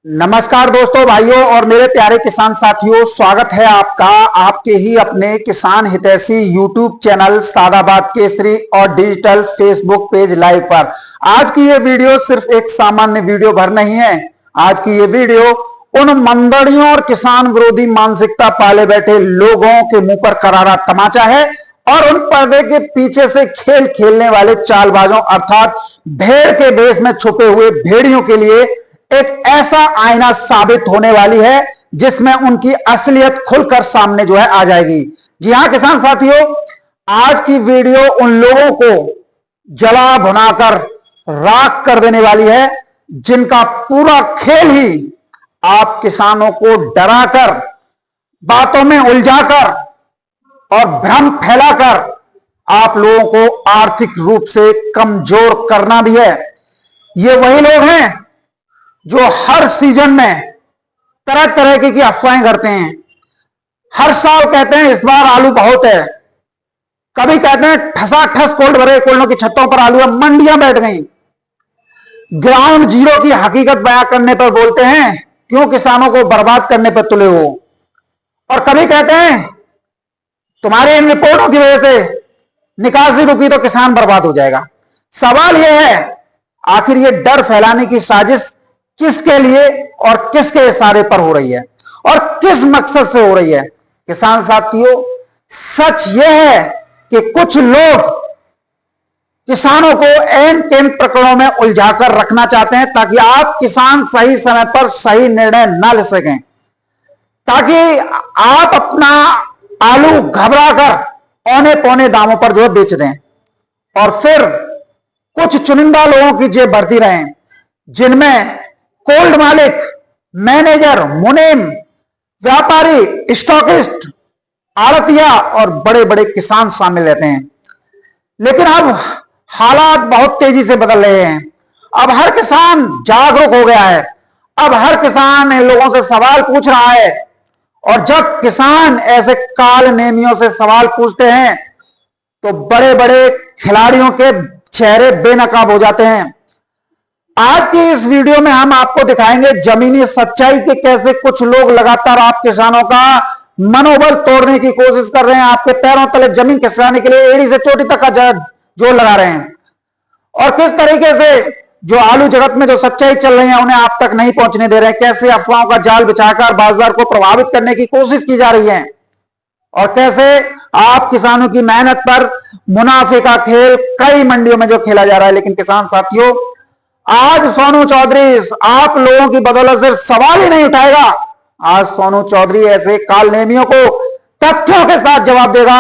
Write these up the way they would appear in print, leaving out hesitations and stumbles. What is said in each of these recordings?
नमस्कार दोस्तों, भाइयों और मेरे प्यारे किसान साथियों, स्वागत है आपका आपके ही अपने किसान हितैषी यूट्यूब चैनल सादाबाद केसरी और डिजिटल फेसबुक पेज लाइव पर। आज की ये वीडियो सिर्फ एक सामान्य वीडियो भर नहीं है। आज की ये वीडियो उन मंदड़ियों और किसान विरोधी मानसिकता पाले बैठे लोगों के मुंह पर करारा तमाचा है और उन पर्दे के पीछे से खेल खेलने वाले चालबाजों अर्थात भेड़ के भेष में छुपे हुए भेड़ियों के लिए एक ऐसा आईना साबित होने वाली है जिसमें उनकी असलियत खुलकर सामने जो है आ जाएगी। जी हां किसान साथियों, आज की वीडियो उन लोगों को जला भुनाकर राख कर देने वाली है जिनका पूरा खेल ही आप किसानों को डराकर, बातों में उलझाकर और भ्रम फैलाकर आप लोगों को आर्थिक रूप से कमजोर करना भी है। ये वही लोग हैं जो हर सीजन में तरह तरह की अफवाहें करते हैं। हर साल कहते हैं इस बार आलू बहुत है, कभी कहते हैं ठसाठस कोल्ड भरे कोल्डों की छतों पर आलू है, मंडियां बैठ गई। ग्राउंड जीरो की हकीकत बयां करने पर बोलते हैं क्यों किसानों को बर्बाद करने पर तुले हो। और कभी कहते हैं तुम्हारी इन रिपोर्टों की वजह से निकासी रुकी तो किसान बर्बाद हो जाएगा। सवाल यह है आखिर ये डर फैलाने की साजिश किसके लिए और किसके इशारे पर हो रही है और किस मकसद से हो रही है। किसान साथियों, सच यह है कि कुछ लोग किसानों को एन टेन प्रकरणों में उलझाकर रखना चाहते हैं ताकि आप किसान सही समय पर सही निर्णय ना ले सकें, ताकि आप अपना आलू घबराकर औने पौने दामों पर जो है बेच दें और फिर कुछ चुनिंदा लोगों की जेब भरती रहें जिनमें कोल्ड मालिक, मैनेजर, मुनीम, व्यापारी, स्टॉकिस्ट, आड़तिया और बड़े बड़े किसान शामिल रहते हैं। लेकिन अब हालात बहुत तेजी से बदल रहे हैं। अब हर किसान जागरूक हो गया है। अब हर किसान इन लोगों से सवाल पूछ रहा है और जब किसान ऐसे काल नेमियों से सवाल पूछते हैं तो बड़े बड़े खिलाड़ियों के चेहरे बेनकाब हो जाते हैं। आज की इस वीडियो में हम आपको दिखाएंगे जमीनी सच्चाई के कैसे कुछ लोग लगातार आप किसानों का मनोबल तोड़ने की कोशिश कर रहे हैं, आपके पैरों तले जमीन खिसकाने के लिए एड़ी से चोटी तक का जोर लगा रहे हैं और किस तरीके से जो आलू जगत में जो सच्चाई चल रही है उन्हें आप तक नहीं पहुंचने दे रहे हैं। कैसे अफवाहों का जाल बिछाकर बाजार को प्रभावित करने की कोशिश की जा रही है और कैसे आप किसानों की मेहनत पर मुनाफे का खेल कई मंडियों में जो खेला जा रहा है। लेकिन किसान साथियों, आज सोनू चौधरी आप लोगों की बदौलत सिर्फ सवाल ही नहीं उठाएगा, आज सोनू चौधरी ऐसे कालनेमियों को तथ्यों के साथ जवाब देगा,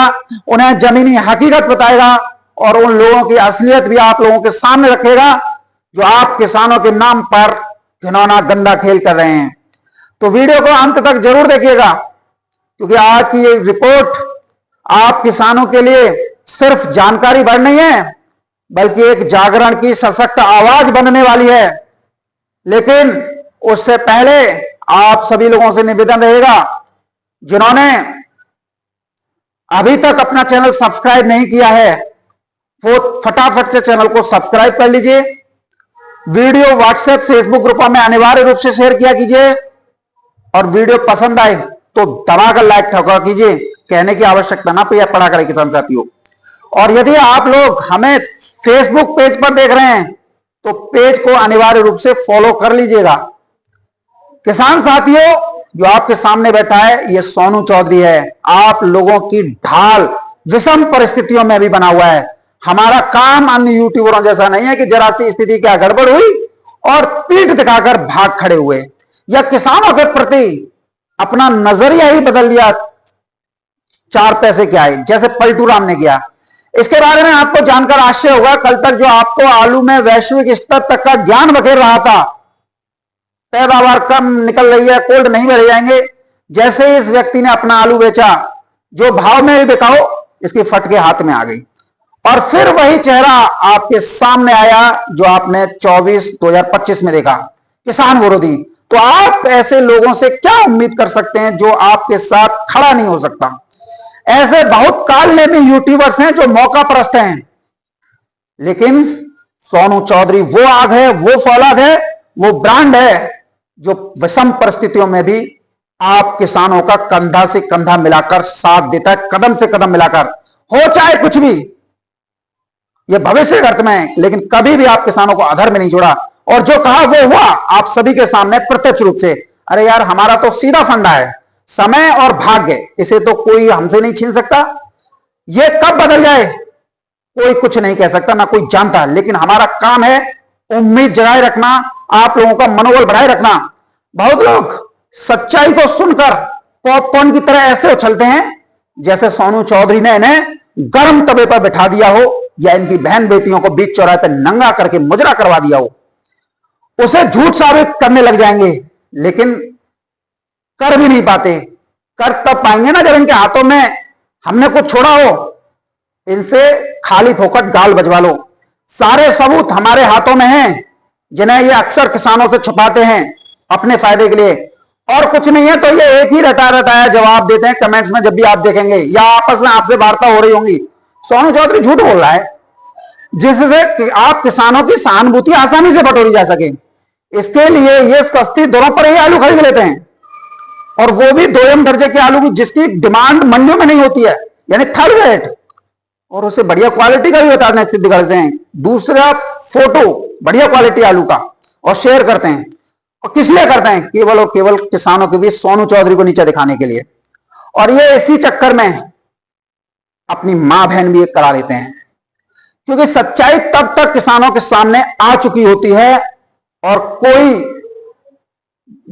उन्हें जमीनी हकीकत बताएगा और उन लोगों की असलियत भी आप लोगों के सामने रखेगा जो आप किसानों के नाम पर घिनौना गंदा खेल कर रहे हैं। तो वीडियो को अंत तक जरूर देखिएगा क्योंकि आज की ये रिपोर्ट आप किसानों के लिए सिर्फ जानकारी भर नहीं है बल्कि एक जागरण की सशक्त आवाज बनने वाली है। लेकिन उससे पहले आप सभी लोगों से निवेदन रहेगा जिन्होंने अभी तक अपना चैनल सब्सक्राइब नहीं किया है वो फटाफट से चैनल को सब्सक्राइब कर लीजिए। वीडियो व्हाट्सएप फेसबुक ग्रुपों में अनिवार्य रूप से शेयर किया कीजिए और वीडियो पसंद आए तो दबाकर लाइक ठोका कीजिए। कहने की आवश्यकता ना पड़ा करे किसान साथियों। और यदि आप लोग हमें फेसबुक पेज पर देख रहे हैं तो पेज को अनिवार्य रूप से फॉलो कर लीजिएगा। किसान साथियों, जो आपके सामने बैठा है ये सोनू चौधरी है। आप लोगों की ढाल विषम परिस्थितियों में भी बना हुआ है। हमारा काम अन्य यूट्यूबरों जैसा नहीं है कि जरा सी स्थिति क्या गड़बड़ हुई और पीठ दिखाकर भाग खड़े हुए या किसानों के प्रति अपना नजरिया ही बदल लिया, चार पैसे क्या है जैसे पलटू राम ने किया। इसके बारे में आपको जानकर आश्चर्य होगा, कल तक जो आपको आलू में वैश्विक स्तर तक का ज्ञान बखेर रहा था, पैदावार कम निकल रही है, कोल्ड नहीं भरे जाएंगे, जैसे ही इस व्यक्ति ने अपना आलू बेचा जो भाव में भी बिकाओ इसकी फटके हाथ में आ गई और फिर वही चेहरा आपके सामने आया जो आपने 2025 में देखा, किसान विरोधी। तो आप ऐसे लोगों से क्या उम्मीद कर सकते हैं जो आपके साथ खड़ा नहीं हो सकता। ऐसे बहुत कालनेमी यूट्यूबर्स हैं जो मौका परस्त हैं, लेकिन सोनू चौधरी वो आग है, वो फौलाद है, वो ब्रांड है जो विषम परिस्थितियों में भी आप किसानों का कंधा से कंधा मिलाकर साथ देता है, कदम से कदम मिलाकर, हो चाहे कुछ भी। यह भविष्य अर्थ में है, लेकिन कभी भी आप किसानों को अधर में नहीं जोड़ा, और जो कहा वो हुआ आप सभी के सामने प्रत्यक्ष रूप से। अरे यार, हमारा तो सीधा फंडा है, समय और भाग्य, इसे तो कोई हमसे नहीं छीन सकता। ये कब बदल जाए कोई कुछ नहीं कह सकता, ना कोई जानता, लेकिन हमारा काम है उम्मीद जगाए रखना, आप लोगों का मनोबल बढ़ाए रखना। बहुत लोग सच्चाई को सुनकर पॉपकॉर्न की तरह ऐसे उछलते हैं जैसे सोनू चौधरी ने इन्हें गर्म तवे पर बिठा दिया हो, या इनकी बहन बेटियों को बीच चौराहे पर नंगा करके मुजरा करवा दिया हो। उसे झूठ साबित करने लग जाएंगे, लेकिन कर भी नहीं पाते। कर तब पाएंगे ना जब इनके हाथों में हमने कुछ छोड़ा हो। इनसे खाली फोकट गाल बजवा लो। सारे सबूत हमारे हाथों में हैं, जिन्हें ये अक्सर किसानों से छुपाते हैं अपने फायदे के लिए। और कुछ नहीं है तो ये एक ही रटा रटाया जवाब देते हैं कमेंट्स में, जब भी आप देखेंगे या आपस में आपसे वार्ता हो रही होंगी। सोनू चौधरी झूठ बोल रहा है, जिससे आप किसानों की सहानुभूति आसानी से बटोरी जा सके। इसके लिए ये सस्ती दरों पर ही आलू खरीद लेते हैं, और वो भी दोयम दर्जे के आलू की, जिसकी डिमांड मंडियों में नहीं होती है, यानी थर्ड रेट। और उसे बढ़िया क्वालिटी का भी बताने सिद्ध करते हैं। दूसरा, फोटो बढ़िया क्वालिटी आलू का और शेयर करते हैं। और किस लिए करते हैं? केवल और केवल किसानों के बीच सोनू चौधरी को नीचे दिखाने के लिए। और ये इसी चक्कर में अपनी मां बहन भी करा लेते हैं, क्योंकि सच्चाई तब तक किसानों के सामने आ चुकी होती है, और कोई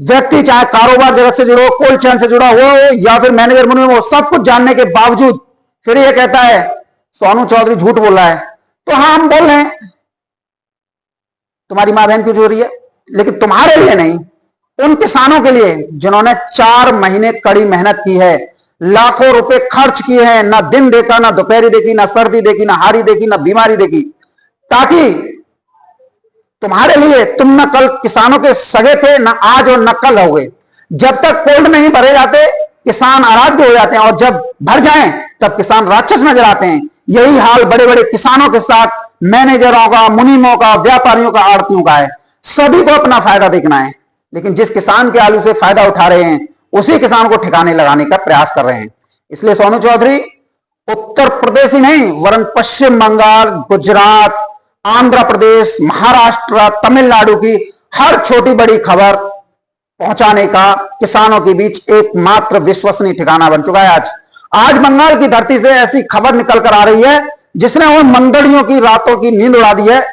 व्यक्ति चाहे कारोबार जगत से जुड़ो, कोल्ड चेन से जुड़ा हो, या फिर मैनेजर बने हो, सब कुछ जानने के बावजूद फिर ये कहता है सोनू चौधरी झूठ बोल रहा है। तो हाँ, हम बोल रहे हैं, तुम्हारी मां बहन क्यों जो रही है, लेकिन तुम्हारे लिए नहीं, उन किसानों के लिए जिन्होंने 4 महीने कड़ी मेहनत की है, लाखों रुपए खर्च किए हैं, ना दिन देखा, ना दोपहरी देखी, ना सर्दी देखी, ना हारी देखी, ना बीमारी देखी, ताकि तुम्हारे लिए, तुम न कल किसानों के सगे थे, न आज और न कल होगे। जब तक कोल्ड नहीं भरे जाते किसान आराध्य हो जाते हैं, और जब भर जाएं तब किसान राक्षस नजर आते हैं। यही हाल बड़े बड़े किसानों के साथ मैनेजरों का, मुनीमों का, व्यापारियों का, आड़तियों का है। सभी को अपना फायदा देखना है, लेकिन जिस किसान के आलू से फायदा उठा रहे हैं उसी किसान को ठिकाने लगाने का प्रयास कर रहे हैं। इसलिए सोनू चौधरी उत्तर प्रदेश ही नहीं, वरन पश्चिम बंगाल, गुजरात, आंध्र प्रदेश, महाराष्ट्र, तमिलनाडु की हर छोटी बड़ी खबर पहुंचाने का किसानों के बीच एकमात्र विश्वसनीय ठिकाना बन चुका है। आज बंगाल की धरती से ऐसी खबर निकल कर आ रही है जिसने उन मंडलियों की रातों की नींद उड़ा दी है,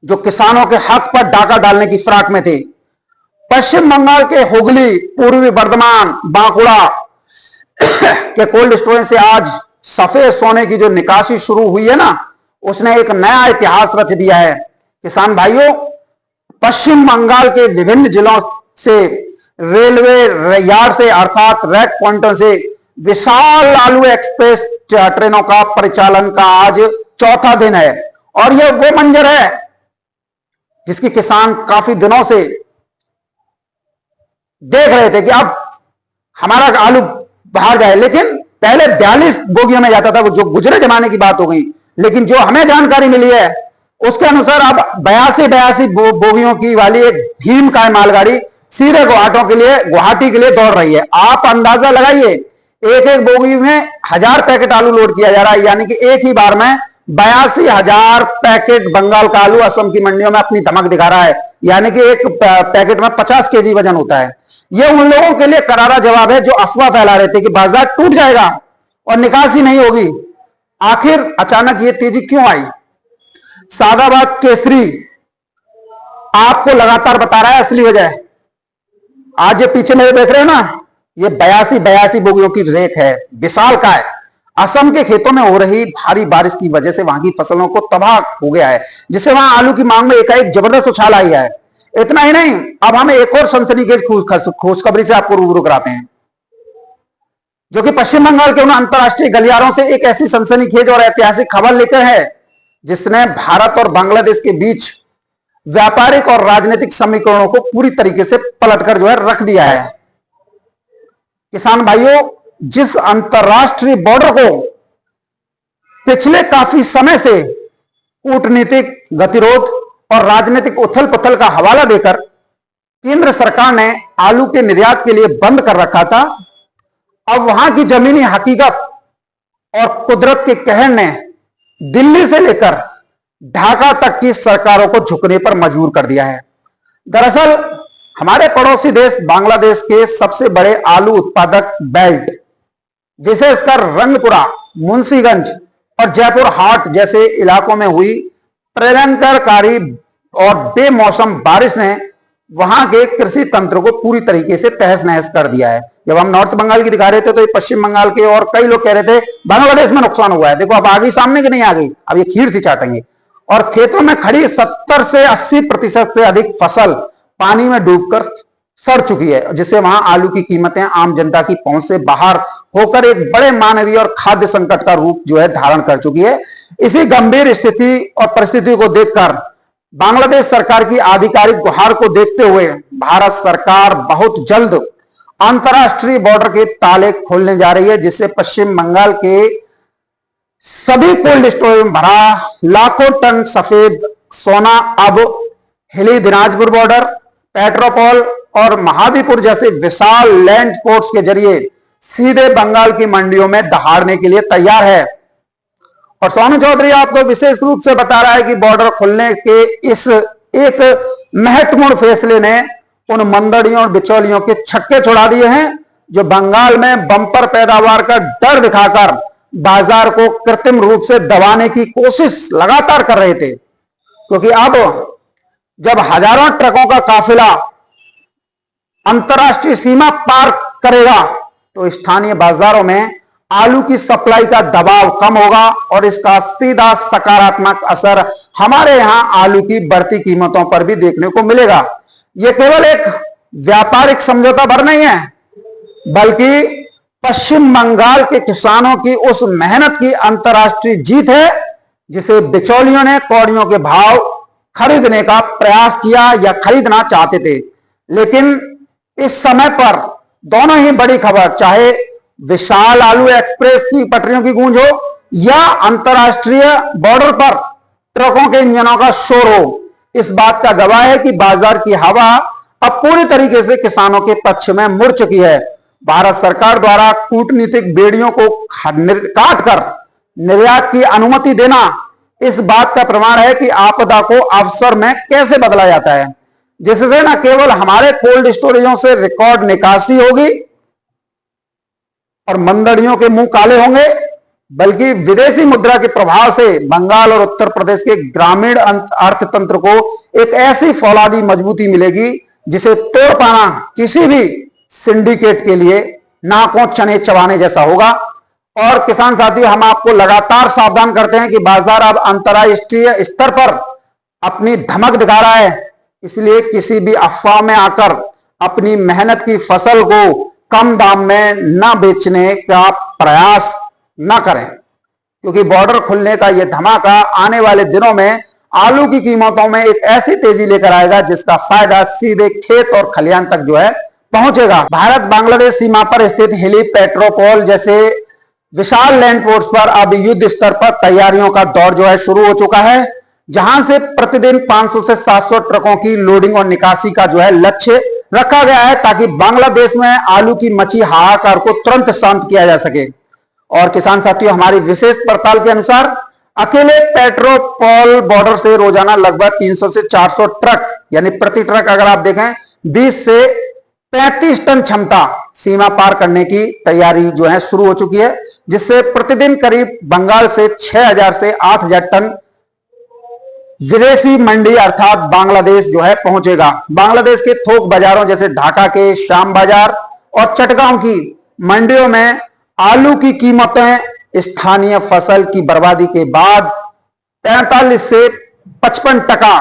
जो किसानों के हक पर डाका डालने की फिराक में थे। पश्चिम बंगाल के हुगली, पूर्वी बर्धमान, बांकुड़ा के कोल्ड स्टोरेज से आज सफेद सोने की जो निकासी शुरू हुई है ना, उसने एक नया इतिहास रच दिया है। किसान भाइयों, पश्चिम बंगाल के विभिन्न जिलों से रेलवे यार्ड से, अर्थात रैक पॉइंटों से विशाल आलू एक्सप्रेस ट्रेनों का परिचालन का आज चौथा दिन है। और यह वो मंजर है जिसकी किसान काफी दिनों से देख रहे थे कि अब हमारा आलू बाहर जाए। लेकिन पहले 42 बोगियों में जाता था, वो जो गुजरे जमाने की बात हो गई। लेकिन जो हमें जानकारी मिली है उसके अनुसार अब 82 बोगियों की वाली एक भीमकाय मालगाड़ी सीधे गुवाहाटी के लिए दौड़ रही है। आप अंदाजा लगाइए, एक एक बोगी में 1000 पैकेट आलू लोड किया जा रहा है, यानी कि एक ही बार में 82,000 पैकेट बंगाल का आलू असम की मंडियों में अपनी धमक दिखा रहा है। यानी कि एक पैकेट में 50 केजी वजन होता है। यह उन लोगों के लिए करारा जवाब है जो अफवाह फैला रहे थे कि बाजार टूट जाएगा और निकासी नहीं होगी। आखिर अचानक ये तेजी क्यों आई? सादाबाद केसरी आपको लगातार बता रहा है असली वजह। आज ये पीछे मेरे देख रहे हैं ना, ये 82 बोगियों की रेत है, विशाल का है। असम के खेतों में हो रही भारी बारिश की वजह से वहां की फसलों को तबाह हो गया है, जिससे वहां आलू की मांग में एकाएक जबरदस्त उछाल आई है। इतना ही नहीं, अब हम एक और सनसनीखेज खुशखबरी से आपको रूबरू कराते हैं, जो कि पश्चिम बंगाल के उन अंतरराष्ट्रीय गलियारों से एक ऐसी सनसनीखेज और ऐतिहासिक खबर लेकर है जिसने भारत और बांग्लादेश के बीच व्यापारिक और राजनीतिक समीकरणों को पूरी तरीके से पलटकर जो है रख दिया है। किसान भाइयों, जिस अंतरराष्ट्रीय बॉर्डर को पिछले काफी समय से कूटनीतिक गतिरोध और राजनीतिक उथल पुथल का हवाला देकर केंद्र सरकार ने आलू के निर्यात के लिए बंद कर रखा था। अब वहां की जमीनी हकीकत और कुदरत के कहर ने दिल्ली से लेकर ढाका तक की सरकारों को झुकने पर मजबूर कर दिया है। दरअसल हमारे पड़ोसी देश बांग्लादेश के सबसे बड़े आलू उत्पादक बेल्ट, विशेषकर रंगपुरा, मुंशीगंज और जयपुर हाट जैसे इलाकों में हुई प्रलंकरकारी और बेमौसम बारिश ने वहां के कृषि तंत्र को पूरी तरीके से तहस नहस कर दिया है। जब हम नॉर्थ बंगाल की दिखा रहे थे तो ये पश्चिम बंगाल के और कई लोग कह रहे थे बांग्लादेश में नुकसान हुआ है। देखो अब आ गई सामने की नहीं आ गई, अब ये खीर सी चाटेंगे। और खेतों में खड़ी 70 से 80% से अधिक फसल पानी में डूबकर सड़ चुकी है, जिससे वहां आलू की कीमतें आम जनता की पहुंच से बाहर होकर एक बड़े मानवीय और खाद्य संकट का रूप जो है धारण कर चुकी है। इसी गंभीर स्थिति और परिस्थिति को देखकर बांग्लादेश सरकार की आधिकारिक गुहार को देखते हुए भारत सरकार बहुत जल्द अंतर्राष्ट्रीय बॉर्डर के ताले खोलने जा रही है, जिससे पश्चिम बंगाल के सभी कोल्ड स्टोरेज में भरा लाखों टन सफेद सोना अब हिली दिनाजपुर बॉर्डर, पेट्रोपोल और महादीपुर जैसे विशाल लैंड पोर्ट्स के जरिए सीधे बंगाल की मंडियों में दहाड़ने के लिए तैयार है। और सोनू चौधरी आपको विशेष रूप से बता रहा है कि बॉर्डर खुलने के इस एक महत्वपूर्ण फैसले ने उन मंडलियों और बिचौलियों के छक्के छुड़ा दिए हैं जो बंगाल में बंपर पैदावार का डर दिखाकर बाजार को कृत्रिम रूप से दबाने की कोशिश लगातार कर रहे थे। क्योंकि अब जब हजारों ट्रकों का काफिला अंतर्राष्ट्रीय सीमा पार करेगा तो स्थानीय बाजारों में आलू की सप्लाई का दबाव कम होगा और इसका सीधा सकारात्मक असर हमारे यहां आलू की बढ़ती कीमतों पर भी देखने को मिलेगा। यह केवल एक व्यापारिक समझौता भर नहीं है, बल्कि पश्चिम बंगाल के किसानों की उस मेहनत की अंतर्राष्ट्रीय जीत है जिसे बिचौलियों ने कौड़ियों के भाव खरीदने का प्रयास किया या खरीदना चाहते थे। लेकिन इस समय पर दोनों ही बड़ी खबर, चाहे विशाल आलू एक्सप्रेस की पटरियों की गूंज हो या अंतर्राष्ट्रीय बॉर्डर पर ट्रकों के इंजनों का शोर हो, इस बात का गवाह है कि बाजार की हवा अब पूरी तरीके से किसानों के पक्ष में मुड़ चुकी है। भारत सरकार द्वारा कूटनीतिक बेड़ियों को काट कर निर्यात की अनुमति देना इस बात का प्रमाण है कि आपदा को अवसर में कैसे बदला जाता है, जिससे न केवल हमारे कोल्ड स्टोरेजों से रिकॉर्ड निकासी होगी और मंडलियों के मुंह काले होंगे, बल्कि विदेशी मुद्रा के प्रभाव से बंगाल और उत्तर प्रदेश के ग्रामीण अर्थतंत्र को एक ऐसी फौलादी मजबूती मिलेगी जिसे तोड़ पाना किसी भी सिंडिकेट के लिए नाकों चने चबाने जैसा होगा। और किसान साथियों, हम आपको लगातार सावधान करते हैं कि बाजार अब अंतर्राष्ट्रीय स्तर पर अपनी धमक दिखा रहा है, इसलिए किसी भी अफवाह में आकर अपनी मेहनत की फसल को कम दाम में न बेचने का प्रयास न करें, क्योंकि बॉर्डर खुलने का यह धमाका आने वाले दिनों में आलू की कीमतों में एक ऐसी तेजी लेकर आएगा जिसका फायदा सीधे खेत और खलिहान तक जो है पहुंचेगा। भारत बांग्लादेश सीमा पर स्थित हिली, पेट्रोपोल जैसे विशाल लैंड पोर्ट्स पर अब युद्ध स्तर पर तैयारियों का दौर जो है शुरू हो चुका है, जहां से प्रतिदिन 500 से 700 ट्रकों की लोडिंग और निकासी का जो है लक्ष्य रखा गया है, ताकि बांग्लादेश में आलू की मची हाहाकार को तुरंत शांत किया जा सके। और किसान साथियों, हमारी विशेष पड़ताल के अनुसार अकेले पेट्रोपोल बॉर्डर से रोजाना लगभग 300 से 400 ट्रक, यानी प्रति ट्रक अगर आप देखें 20 से 35 टन क्षमता सीमा पार करने की तैयारी जो है शुरू हो चुकी है, जिससे प्रतिदिन करीब बंगाल से 6000 से 8000 टन विदेशी मंडी अर्थात बांग्लादेश जो है पहुंचेगा। बांग्लादेश के थोक बाजारों जैसे ढाका के श्याम बाजार और चटगांव की मंडियों में आलू की कीमतें स्थानीय फसल की बर्बादी के बाद 45 से 55%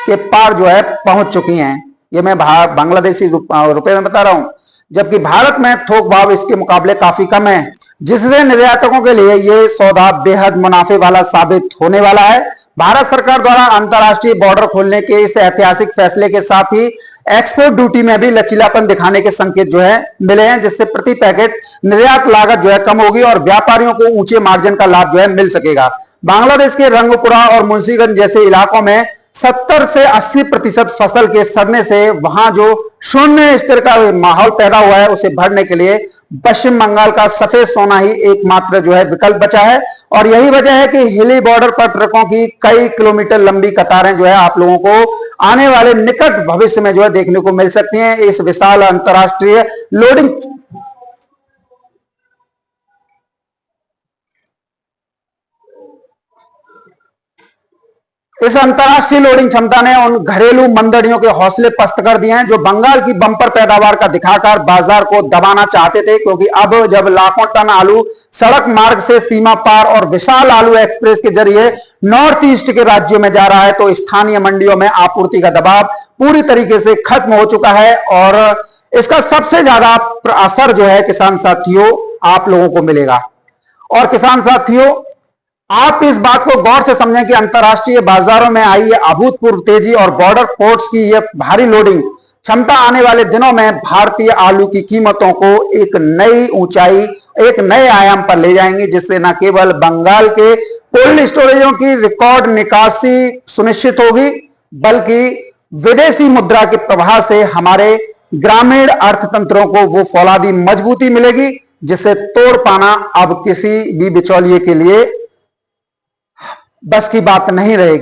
के पार जो है पहुंच चुकी हैं। ये मैं बांग्लादेशी रुपए में बता रहा हूं, जबकि भारत में थोक भाव इसके मुकाबले काफी कम है, जिससे निर्यातकों के लिए यह सौदा बेहद मुनाफे वाला साबित होने वाला है। भारत सरकार द्वारा अंतर्राष्ट्रीय बॉर्डर खोलने के इस ऐतिहासिक फैसले के साथ ही एक्सपोर्ट ड्यूटी में भी लचीलापन दिखाने के संकेत जो है मिले हैं, जिससे प्रति पैकेट निर्यात लागत जो है कम होगी और व्यापारियों को ऊंचे मार्जिन का लाभ जो है मिल सकेगा। बांग्लादेश के रंगपुरा और मुंशीगंज जैसे इलाकों में 70 से 80% फसल के सड़ने से वहां जो शून्य स्तर का माहौल पैदा हुआ है उसे भरने के लिए पश्चिम बंगाल का सफेद सोना ही एकमात्र जो है विकल्प बचा है। और यही वजह है कि हिली बॉर्डर पर ट्रकों की कई किलोमीटर लंबी कतारें जो है आप लोगों को आने वाले निकट भविष्य में जो है देखने को मिल सकती हैं। इस विशाल अंतरराष्ट्रीय लोडिंग इस अंतरराष्ट्रीय लोडिंग क्षमता ने उन घरेलू मंदड़ियों के हौसले पस्त कर दिए हैं जो बंगाल की बंपर पैदावार का दिखाकर बाजार को दबाना चाहते थे, क्योंकि अब जब लाखों टन आलू सड़क मार्ग से सीमा पार और विशाल आलू एक्सप्रेस के जरिए नॉर्थ ईस्ट के राज्यों में जा रहा है तो स्थानीय मंडियों में आपूर्ति का दबाव पूरी तरीके से खत्म हो चुका है। और इसका सबसे ज्यादा असर जो है किसान साथियों आप लोगों को मिलेगा। और किसान साथियों आप इस बात को गौर से समझें कि अंतरराष्ट्रीय बाजारों में आई ये अभूतपूर्व तेजी और बॉर्डर पोर्ट्स की ये भारी लोडिंग क्षमता आने वाले दिनों में भारतीय आलू की कीमतों को एक नई ऊंचाई, एक नए आयाम पर ले जाएंगी, जिससे न केवल बंगाल के कोल्ड स्टोरेजों की रिकॉर्ड निकासी सुनिश्चित होगी बल्कि विदेशी मुद्रा के प्रवाह से हमारे ग्रामीण अर्थतंत्रों को वो फौलादी मजबूती मिलेगी जिसे तोड़ पाना अब किसी भी बिचौलिए के लिए बस की बात नहीं रहेगी।